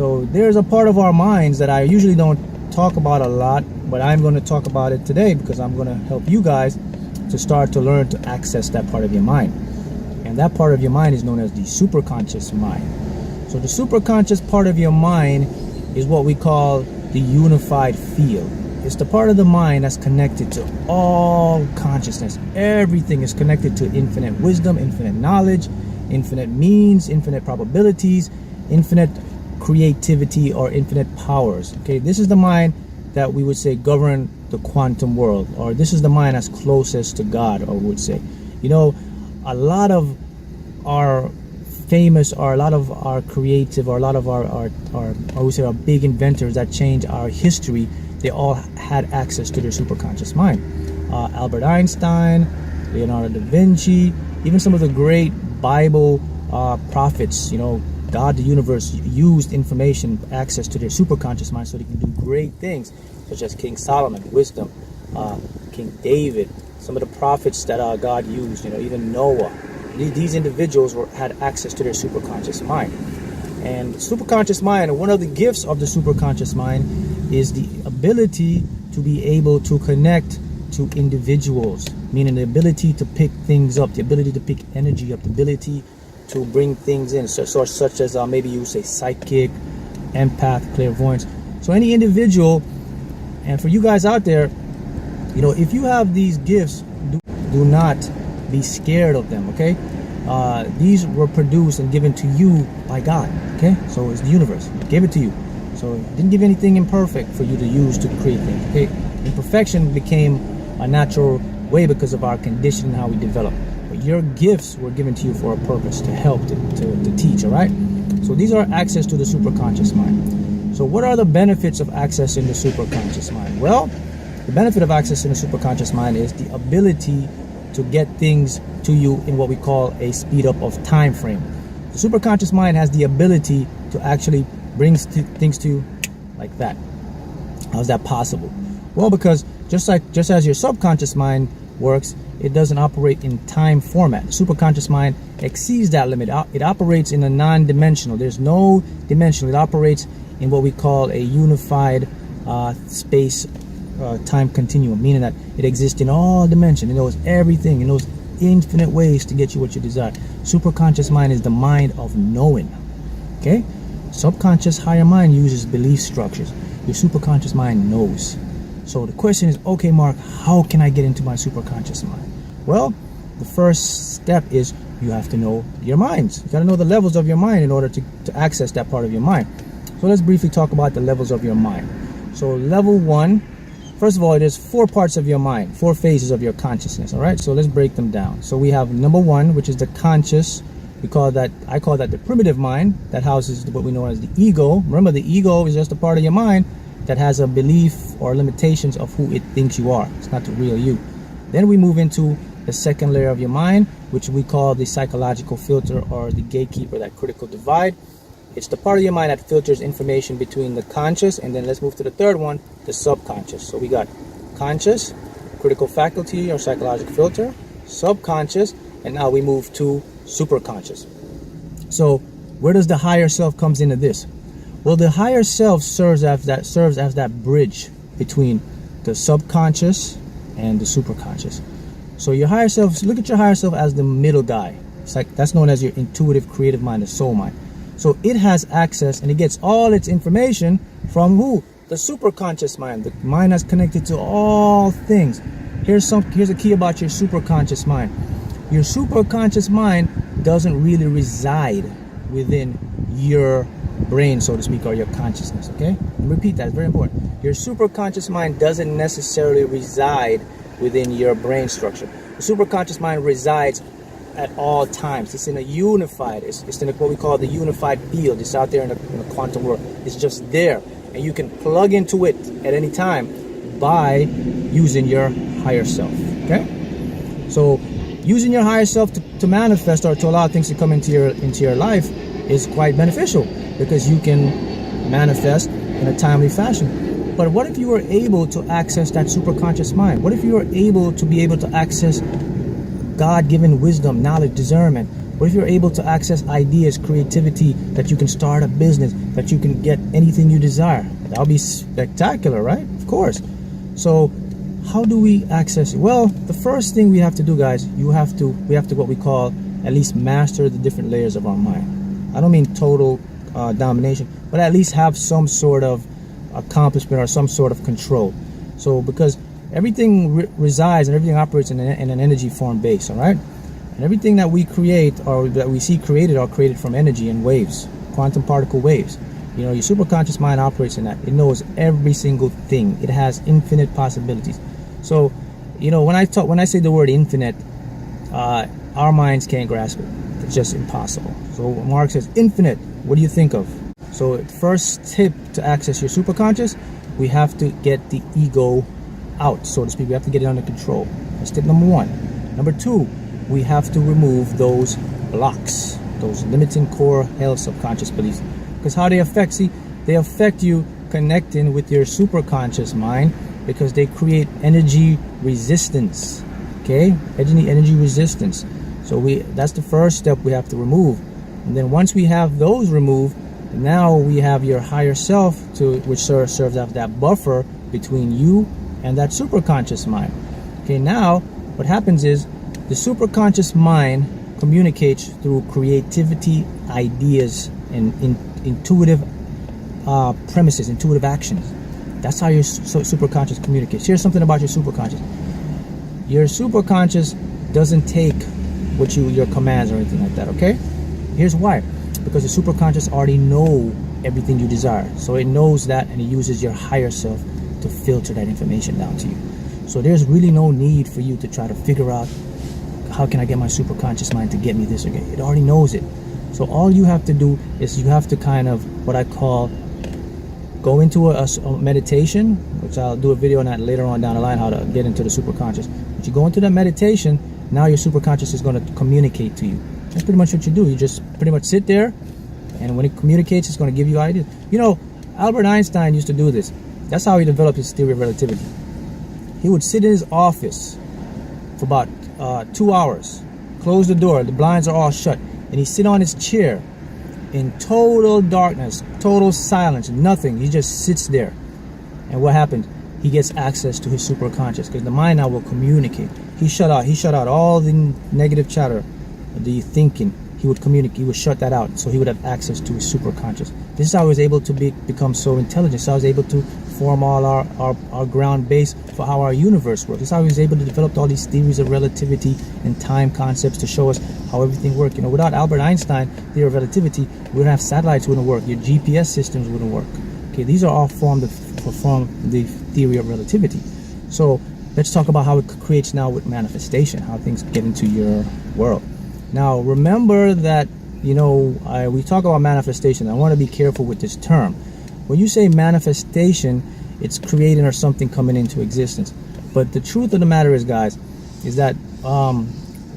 So there's a part of our minds that I usually don't talk about a lot, but I'm going to talk about it today because I'm going to help you guys to start to learn to access that part of your mind. And that part of your mind is known as the superconscious mind. So the superconscious part of your mind is what we call the unified field. It's the part of the mind that's connected to all consciousness. Everything is connected to infinite wisdom, infinite knowledge, infinite means, infinite probabilities, infinite creativity, or infinite powers. Okay, this is the mind that we would say govern the quantum world, or this is the mind that's closest to God, or would say. You know, a lot of our famous, or a lot of our creative, or a lot of our I would say our big inventors that changed our history, they all had access to their superconscious mind. Albert Einstein, Leonardo da Vinci, even some of the great Bible prophets, you know, God, the universe, used information, access to their superconscious mind so they can do great things, such as King Solomon, wisdom, King David, some of the prophets that God used, you know, even Noah. These individuals had access to their superconscious mind. And the superconscious mind, one of the gifts of the superconscious mind, is the ability to be able to connect to individuals, meaning the ability to pick things up, the ability to pick energy up, the ability to bring things in, such as maybe you say psychic, empath, clairvoyance. So any individual, and for you guys out there, you know, if you have these gifts, do not be scared of them, okay? These were produced and given to you by God, okay? So it's the universe, it gave it to you. So it didn't give anything imperfect for you to use to create things, okay? Imperfection became a natural way because of our condition and how we develop. But your gifts were given to you for a purpose, to help, to teach, all right? So these are access to the superconscious mind. So what are the benefits of accessing the superconscious mind? Well, the benefit of accessing the superconscious mind is the ability to get things to you in what we call a speed up of time frame. The superconscious mind has the ability to actually bring things to you like that. How's that possible? Well, because just as your subconscious mind works, it doesn't operate in time format. The superconscious mind exceeds that limit. It operates in a non-dimensional. There's no dimensional. It operates in what we call a unified space time continuum, meaning that it exists in all dimensions. It knows everything. It knows infinite ways to get you what you desire. Superconscious mind is the mind of knowing. Okay? Subconscious higher mind uses belief structures. Your superconscious mind knows. So the question is, okay, Mark, how can I get into my superconscious mind? Well, the first step is you have to know your minds. You got to know the levels of your mind in order to access that part of your mind. So let's briefly talk about the levels of your mind. So level 1, first of all, there's 4 parts of your mind, 4 phases of your consciousness. All right, so let's break them down. So we have number 1, which is the conscious. I call that the primitive mind that houses what we know as the ego. Remember, the ego is just a part of your mind that has a belief or limitations of who it thinks you are. It's not the real you. Then we move into the second layer of your mind, which we call the psychological filter, or the gatekeeper, that critical divide. It's the part of your mind that filters information between the conscious, and then let's move to the third one, the subconscious. So we got conscious, critical faculty or psychological filter, subconscious, and now we move to superconscious. So where does the higher self comes into this? Well, the higher self serves as that bridge between the subconscious and the superconscious. So your higher self, look at your higher self as the middle guy. It's like, that's known as your intuitive creative mind, the soul mind. So it has access and it gets all its information from who? The superconscious mind, the mind that's connected to all things. Here's a key about your superconscious mind. Your superconscious mind doesn't really reside within your brain, so to speak, or your consciousness, okay? And repeat that, it's very important. Your superconscious mind doesn't necessarily reside within your brain structure. The superconscious mind resides at all times. It's in a unified, it's in what we call the unified field. It's out there in the quantum world. It's just there, and you can plug into it at any time by using your higher self, okay? So using your higher self to manifest or to allow things to come into your life is quite beneficial, because you can manifest in a timely fashion. But what if you were able to access that superconscious mind? What if you were able to access God-given wisdom, knowledge, discernment, What if you're able to access ideas, creativity, that you can start a business, that you can get anything you desire? That would be spectacular, right? Of course. So how do we access it? Well, the first thing we have to do, guys, we have to what we call at least master the different layers of our mind. I don't mean total domination, but at least have some sort of accomplishment or some sort of control. So because everything resides and everything operates in an energy form base, all right? And everything that we create or that we see created are created from energy and waves, quantum particle waves. You know, your superconscious mind operates in that. It knows every single thing. It has infinite possibilities. So, you know, when I say the word infinite, our minds can't grasp it. It's just impossible. So Mark says infinite. What do you think of? So the first tip to access your superconscious, we have to get the ego out, so to speak. We have to get it under control. That's tip number one. Number two, we have to remove those blocks, those limiting core held subconscious beliefs. Because how they affect, see, they affect you connecting with your superconscious mind because they create energy resistance. Okay, energy resistance. So that's the first step we have to remove. And then once we have those removed, now we have your higher self, which serves as that buffer between you and that superconscious mind. Okay, now what happens is the superconscious mind communicates through creativity, ideas, and intuitive premises, intuitive actions. That's how your superconscious communicates. Here's something about your superconscious. Your superconscious doesn't take your commands or anything like that, okay? Here's why. Because the superconscious already know everything you desire. So it knows that, and it uses your higher self to filter that information down to you. So there's really no need for you to try to figure out, how can I get my superconscious mind to get me this or get it? Already knows it. So all you have to do is you have to kind of what I call go into a meditation, which I'll do a video on that later on down the line, how to get into the superconscious. But you go into that meditation, now your superconscious is going to communicate to you. That's pretty much what you do. You just pretty much sit there, and when it communicates, it's going to give you ideas. You know, Albert Einstein used to do this. That's how he developed his theory of relativity. He would sit in his office for about 2 hours, close the door, the blinds are all shut, and he'd sit on his chair in total darkness, total silence, nothing. He just sits there. And what happens? He gets access to his superconscious because the mind now will communicate. He shut out all the negative chatter, the thinking. He would communicate. He would shut that out, so he would have access to his superconscious. This is how he was able to become so intelligent. So I was able to form all our ground base for how our universe works. This is how he was able to develop all these theories of relativity and time concepts to show us how everything works. You know, without Albert Einstein theory of relativity, we wouldn't have satellites, wouldn't work. Your GPS systems wouldn't work. Okay, these are all formed from the theory of relativity. So let's talk about how it creates now with manifestation, how things get into your world. Now, remember that, you know, we talk about manifestation. I want to be careful with this term. When you say manifestation, it's creating or something coming into existence. But the truth of the matter is, guys, is that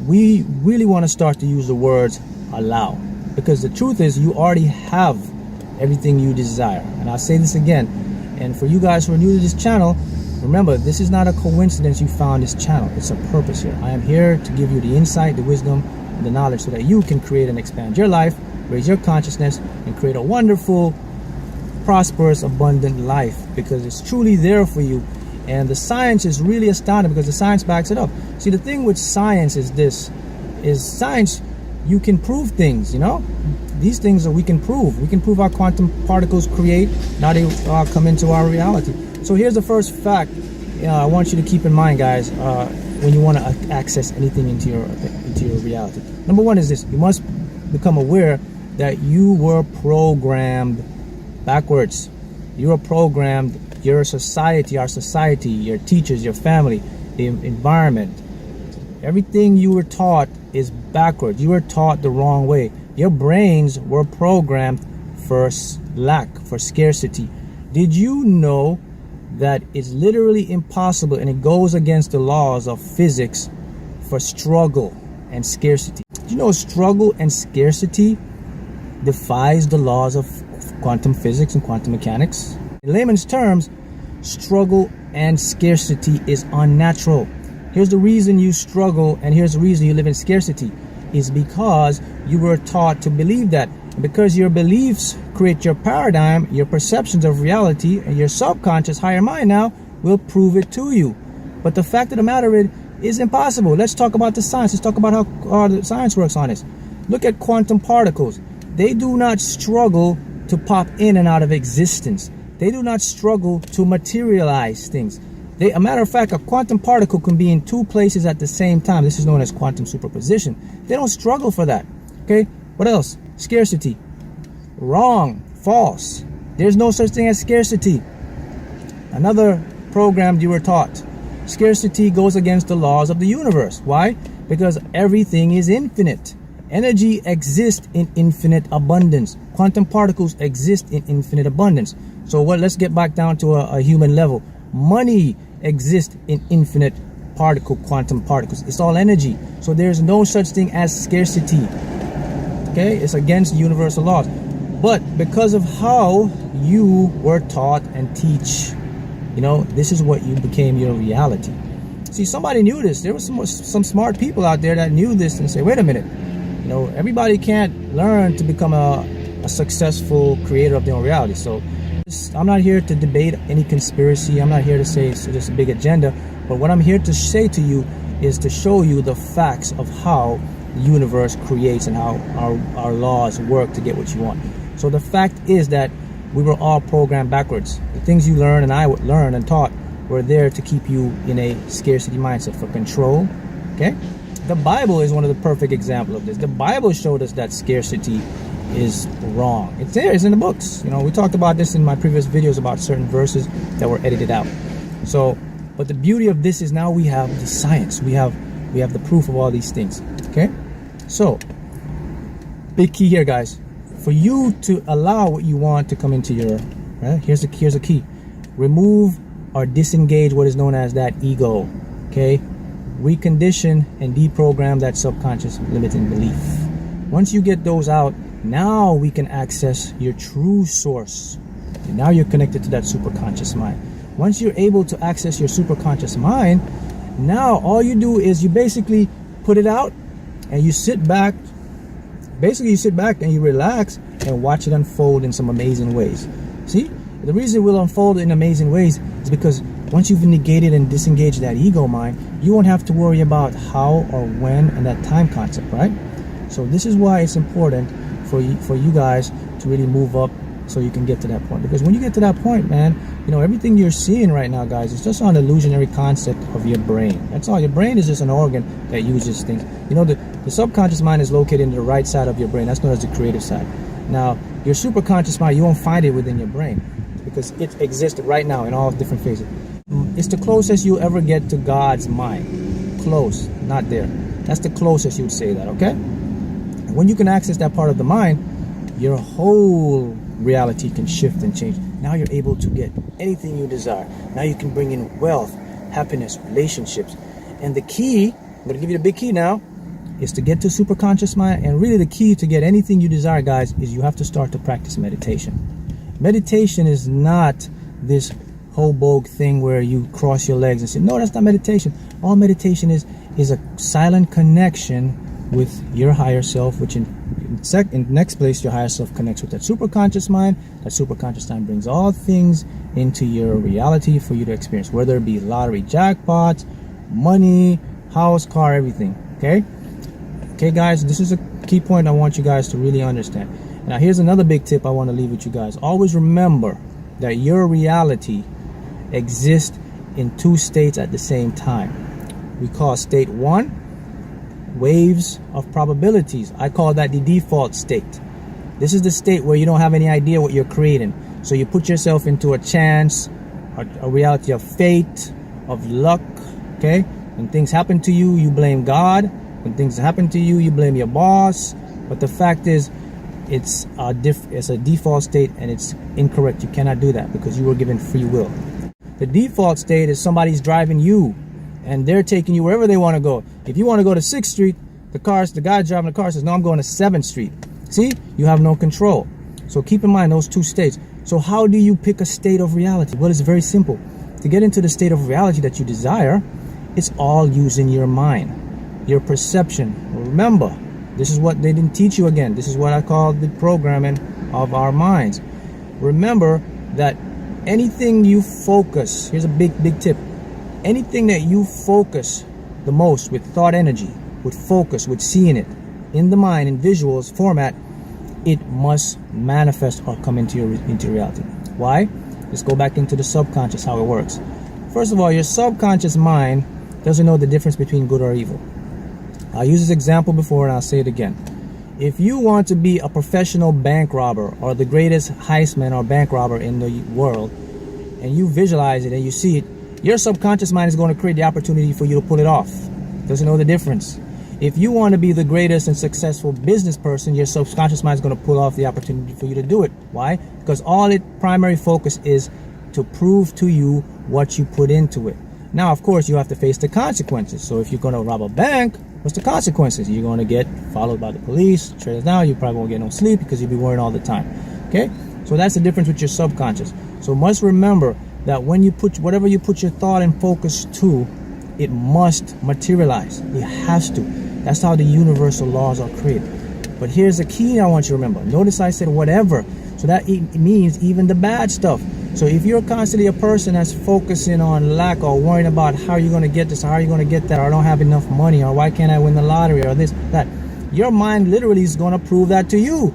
we really want to start to use the words allow. Because the truth is, you already have everything you desire. And I'll say this again. And for you guys who are new to this channel, remember, this is not a coincidence you found this channel. It's a purpose here. I am here to give you the insight, the wisdom, and the knowledge so that you can create and expand your life, raise your consciousness, and create a wonderful, prosperous, abundant life, because it's truly there for you. And the science is really astounding because the science backs it up. See, the thing with science is science, you can prove things, you know? These things that we can prove. We can prove our quantum particles create, now they come into our reality. So here's the first fact I want you to keep in mind, guys, when you want to access anything into your reality. Number one is this: you must become aware that you were programmed backwards. You were programmed, your society, our society, your teachers, your family, the environment, everything you were taught is backwards. You were taught the wrong way. Your brains were programmed for lack, for scarcity. Did you know that it's literally impossible, and it goes against the laws of physics, for struggle and scarcity? Did you know struggle and scarcity defies the laws of quantum physics and quantum mechanics? In layman's terms, struggle and scarcity is unnatural. Here's the reason you struggle, and here's the reason you live in scarcity. is because you were taught to believe that. And because your beliefs create your paradigm, your perceptions of reality, and your subconscious higher mind now will prove it to you. But the fact of the matter is impossible. Let's talk about the science. Let's talk about how the science works on this. Look at quantum particles. They do not struggle to pop in and out of existence. They do not struggle to materialize things. A matter of fact, a quantum particle can be in two places at the same time. This is known as quantum superposition. They don't struggle for that. Okay, what else? Scarcity. Wrong. False. There's no such thing as scarcity. Another program you were taught. Scarcity goes against the laws of the universe. Why? Because everything is infinite. Energy exists in infinite abundance. Quantum particles exist in infinite abundance. So let's get back down to a human level. Money exists in infinite quantum particles. It's all energy. So there's no such thing as scarcity. Okay, it's against universal laws. But because of how you were taught and teach, this is what you became your reality. See, somebody knew this. There was some smart people out there that knew this and say, wait a minute, everybody can't learn to become a successful creator of their own reality. So I'm not here to debate any conspiracy. I'm not here to say it's just a big agenda. But what I'm here to say to you is to show you the facts of how the universe creates and how our laws work to get what you want. So the fact is that we were all programmed backwards. The things you learn and I would learn and taught were there to keep you in a scarcity mindset for control. Okay? The Bible is one of the perfect examples of this. The Bible showed us that scarcity is wrong. It's there, it's in the books. We talked about this in my previous videos about certain verses that were edited out. So, but the beauty of this is now we have the science. We have the proof of all these things. Okay? So, big key here, guys. For you to allow what you want to come into your, here's a key. Remove or disengage what is known as that ego. Okay? Recondition and deprogram that subconscious limiting belief. Once you get those out, now we can access your true source. And now you're connected to that superconscious mind. Once you're able to access your superconscious mind, now all you do is you basically put it out and you sit back. Basically, you sit back and you relax and watch it unfold in some amazing ways. See? The reason it will unfold in amazing ways is because once you've negated and disengaged that ego mind, you won't have to worry about how or when and that time concept, right? So this is why it's important for you guys to really move up so you can get to that point. Because when you get to that point, man, everything you're seeing right now, guys, is just an illusionary concept of your brain. That's all. Your brain is just an organ that uses things. The subconscious mind is located in the right side of your brain. That's known as the creative side. Now, your superconscious mind, you won't find it within your brain because it exists right now in all different phases. It's the closest you'll ever get to God's mind. Close, not there. That's the closest you'd say that, okay? And when you can access that part of the mind, your whole reality can shift and change. Now you're able to get anything you desire. Now you can bring in wealth, happiness, relationships. And the key, I'm going to give you the big key now, is to get to superconscious mind. And really the key to get anything you desire, guys, is you have to start to practice meditation. Meditation is not this hobogue thing where you cross your legs and say, no, that's not meditation. All meditation is a silent connection with your higher self, which in next place, your higher self connects with that superconscious mind. That superconscious mind brings all things into your reality for you to experience, whether it be lottery jackpots, money, house, car, everything. Okay, guys, this is a key point I want you guys to really understand. Now, here's another big tip I want to leave with you guys. Always remember that your reality exists in two states at the same time. We call state one waves of probabilities. I call that the default state. This is the state where you don't have any idea what you're creating. So you put yourself into a chance, a reality of fate, of luck, okay? When things happen to you, you blame God. When things happen to you, you blame your boss. But the fact is, it's a default state and it's incorrect. You cannot do that because you were given free will. The default state is somebody's driving you and they're taking you wherever they want to go. If you want to go to 6th Street, the guy driving the car says, no, I'm going to 7th Street. See, you have no control. So keep in mind those two states. So how do you pick a state of reality? Well, it's very simple. To get into the state of reality that you desire, it's all using your mind, your perception. Remember, This is what they didn't teach you again. This is what I call the programming of our minds. Remember that anything you focus, here's a big tip. Anything that you focus the most with thought energy, with focus, with seeing it in the mind, in visuals format, it must manifest or come into reality. Why? Let's go back into the subconscious, how it works. First of all, your subconscious mind doesn't know the difference between good or evil. I used this example before and I'll say it again. If you want to be a professional bank robber or the greatest heistman or bank robber in the world, and you visualize it and you see it, your subconscious mind is going to create the opportunity for you to pull it off. Doesn't know the difference. If you want to be the greatest and successful business person, your subconscious mind is going to pull off the opportunity for you to do it. Why? Because all its primary focus is to prove to you what you put into it. Now, of course, you have to face the consequences. So if you're going to rob a bank, what's the consequences? You're going to get followed by the police, trailed down, you probably won't get no sleep because you'll be worrying all the time. Okay? So that's the difference with your subconscious. So must remember that when you put whatever you put your thought and focus to, it must materialize. It has to. That's how the universal laws are created. But here's the key I want you to remember. Notice I said whatever. So that it means even the bad stuff. So if you're constantly a person that's focusing on lack or worrying about how you're going to get this, or how you're going to get that, or I don't have enough money, or why can't I win the lottery, or this, that, your mind literally is going to prove that to you.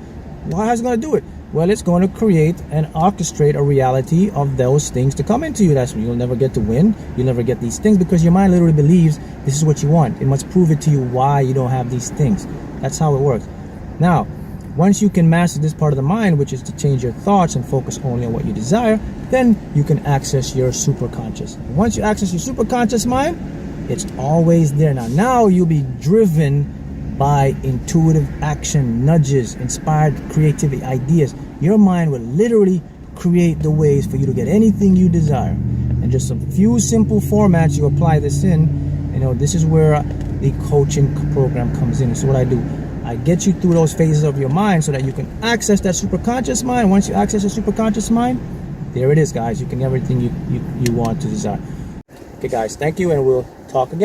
Why is it going to do it? Well, it's going to create and orchestrate a reality of those things to come into you. That's when you'll never get to win. You'll never get these things because your mind literally believes this is what you want. It must prove it to you why you don't have these things. That's how it works. Now, once you can master this part of the mind, which is to change your thoughts and focus only on what you desire, then you can access your superconscious. Once you access your superconscious mind, it's always there. Now you'll be driven by intuitive action, nudges, inspired creativity, ideas. Your mind will literally create the ways for you to get anything you desire. And just a few simple formats you apply this in, this is where the coaching program comes in. So what I do, I get you through those phases of your mind so that you can access that superconscious mind. Once you access the superconscious mind, there it is, guys. You can get everything you want to desire. Okay, guys, thank you, and we'll talk again.